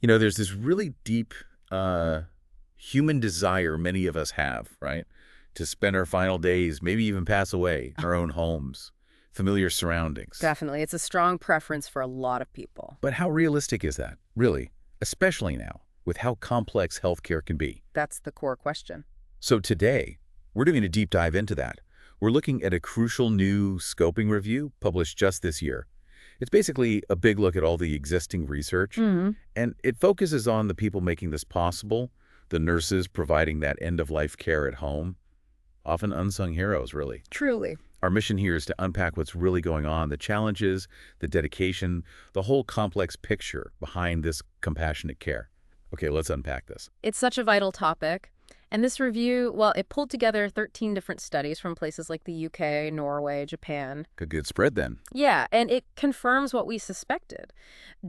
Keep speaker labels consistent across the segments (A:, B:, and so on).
A: There's this really deep human desire many of us have, right? To spend our final days, maybe even pass away in our own homes, familiar surroundings.
B: Definitely. It's a strong preference for a lot of people.
A: But how realistic is that, really? Especially now, with how complex healthcare can be.
B: That's the core question.
A: So today, we're doing a deep dive into that. We're looking at a crucial new scoping review published just this year. It's basically a big look at all the existing research, and it focuses on the people making this possible, the nurses providing that end-of-life care at home, often unsung heroes, really.
B: Truly.
A: Our mission here is to unpack what's really going on, the challenges, the dedication, the whole complex picture behind this compassionate care. Okay, let's unpack this.
B: It's such a vital topic. And this review, well, it pulled together 13 different studies from places like the UK, Norway, Japan.
A: A good spread then.
B: Yeah, and it confirms what we suspected.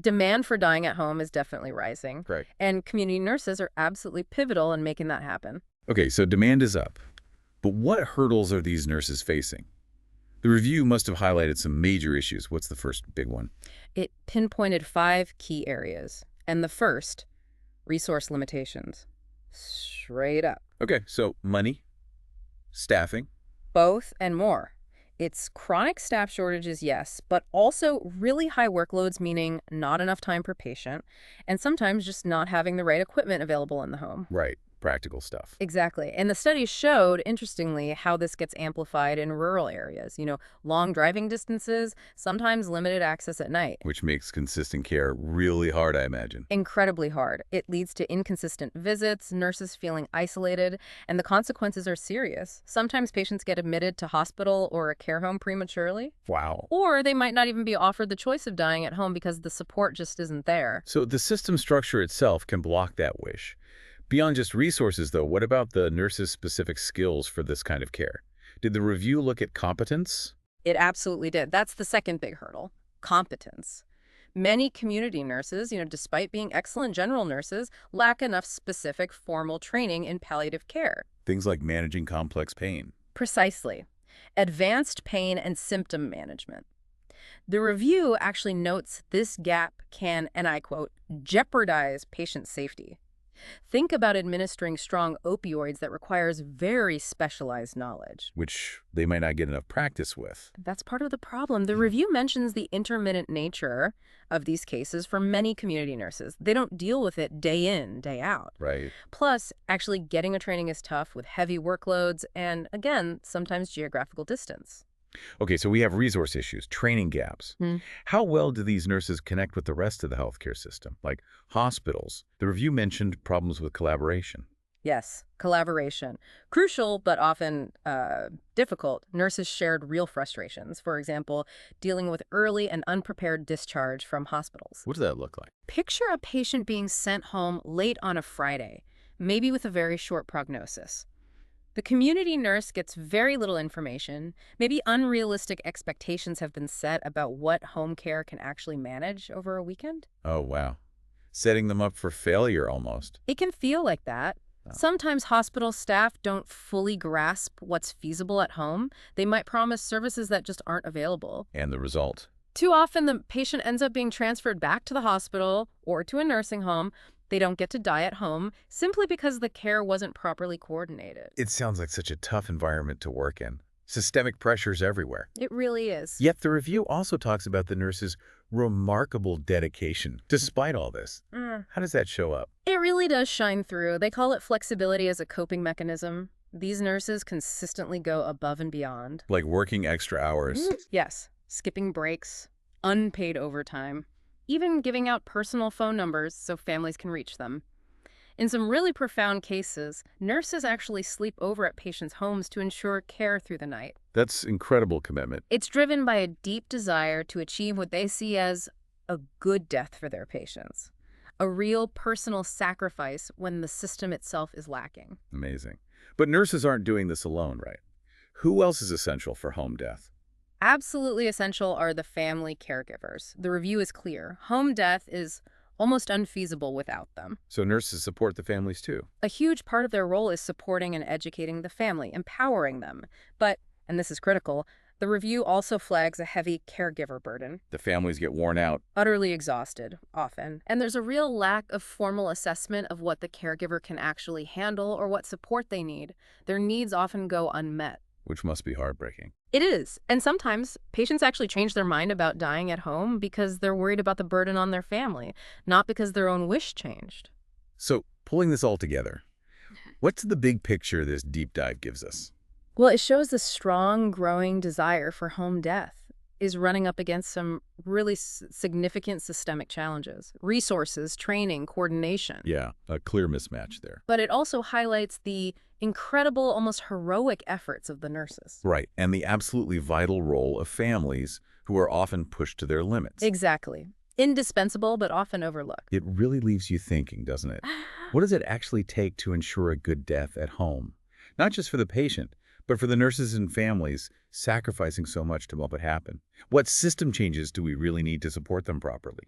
B: Demand for dying at home is definitely rising.
A: Right.
B: And community nurses are absolutely pivotal in making that happen.
A: Okay, so demand is up. But what hurdles are these nurses facing? The review must have highlighted some major issues. What's the first big one?
B: It pinpointed 5 key areas. And the first, resource limitations. Straight up.
A: Okay, so money, staffing.
B: Both and more. It's chronic staff shortages, yes, but also really high workloads, meaning not enough time per patient, and sometimes just not having the right equipment available in the home.
A: Right, practical stuff.
B: Exactly. And the study showed, interestingly, how this gets amplified in rural areas. Long driving distances, sometimes limited access at night.
A: Which makes consistent care really hard, I imagine.
B: Incredibly hard. It leads to inconsistent visits, nurses feeling isolated, and the consequences are serious. Sometimes patients get admitted to hospital or a care home prematurely.
A: Wow.
B: Or they might not even be offered the choice of dying at home because the support just isn't there.
A: So the system structure itself can block that wish. Beyond just resources, though, what about the nurse's specific skills for this kind of care? Did the review look at competence?
B: It absolutely did. That's the second big hurdle, competence. Many community nurses, despite being excellent general nurses, lack enough specific formal training in palliative care.
A: Things like managing complex pain.
B: Precisely. Advanced pain and symptom management. The review actually notes this gap can, and I quote, jeopardize patient safety. Think about administering strong opioids that requires very specialized knowledge.
A: Which they might not get enough practice with.
B: That's part of the problem. The review mentions the intermittent nature of these cases for many community nurses. They don't deal with it day in, day out.
A: Right.
B: Plus, actually getting a training is tough with heavy workloads and, again, sometimes geographical distance.
A: Okay, so we have resource issues, training gaps. How well do these nurses connect with the rest of the healthcare system, like hospitals? The review mentioned problems with collaboration.
B: Yes, collaboration. Crucial, but often difficult. Nurses shared real frustrations. For example, dealing with early and unprepared discharge from hospitals.
A: What does that look like?
B: Picture a patient being sent home late on a Friday, maybe with a very short prognosis. The community nurse gets very little information. Maybe unrealistic expectations have been set about what home care can actually manage over a weekend.
A: Oh, wow. Setting them up for failure almost.
B: It can feel like that. Sometimes hospital staff don't fully grasp what's feasible at home. They might promise services that just aren't available.
A: And the result?
B: Too often, the patient ends up being transferred back to the hospital or to a nursing home. They don't get to die at home simply because the care wasn't properly coordinated.
A: It sounds like such a tough environment to work in. Systemic pressures everywhere.
B: It really is.
A: Yet the review also talks about the nurses' remarkable dedication despite all this. How does that show up?
B: It really does shine through. They call it flexibility as a coping mechanism. These nurses consistently go above and beyond.
A: Like working extra hours.
B: Yes. Skipping breaks, unpaid overtime, even giving out personal phone numbers so families can reach them. In some really profound cases, nurses actually sleep over at patients' homes to ensure care through the night.
A: That's incredible commitment.
B: It's driven by a deep desire to achieve what they see as a good death for their patients, a real personal sacrifice when the system itself is lacking.
A: Amazing. But nurses aren't doing this alone, right? Who else is essential for home death?
B: Absolutely essential are the family caregivers. The review is clear. Home death is almost unfeasible without them.
A: So nurses support the families too.
B: A huge part of their role is supporting and educating the family, empowering them. But, and this is critical, The review also flags a heavy caregiver burden,
A: The families get worn out.
B: utterly exhausted, often. And there's a real lack of formal assessment of what the caregiver can actually handle or what support they need. Their needs often go unmet.
A: Which must be heartbreaking.
B: It is. And sometimes patients actually change their mind about dying at home because they're worried about the burden on their family, not because their own wish changed.
A: So, pulling this all together, what's the big picture this deep dive gives us?
B: Well, it shows the strong, growing desire for home death is running up against some really significant systemic challenges. Resources, training, coordination.
A: Yeah, a clear mismatch there.
B: But it also highlights the incredible, almost heroic efforts of the nurses.
A: Right, and the absolutely vital role of families who are often pushed to their limits.
B: Exactly. Indispensable, but often overlooked.
A: It really leaves you thinking, doesn't it? What does it actually take to ensure a good death at home? Not just for the patient, but for the nurses and families sacrificing so much to help it happen. What system changes do we really need to support them properly?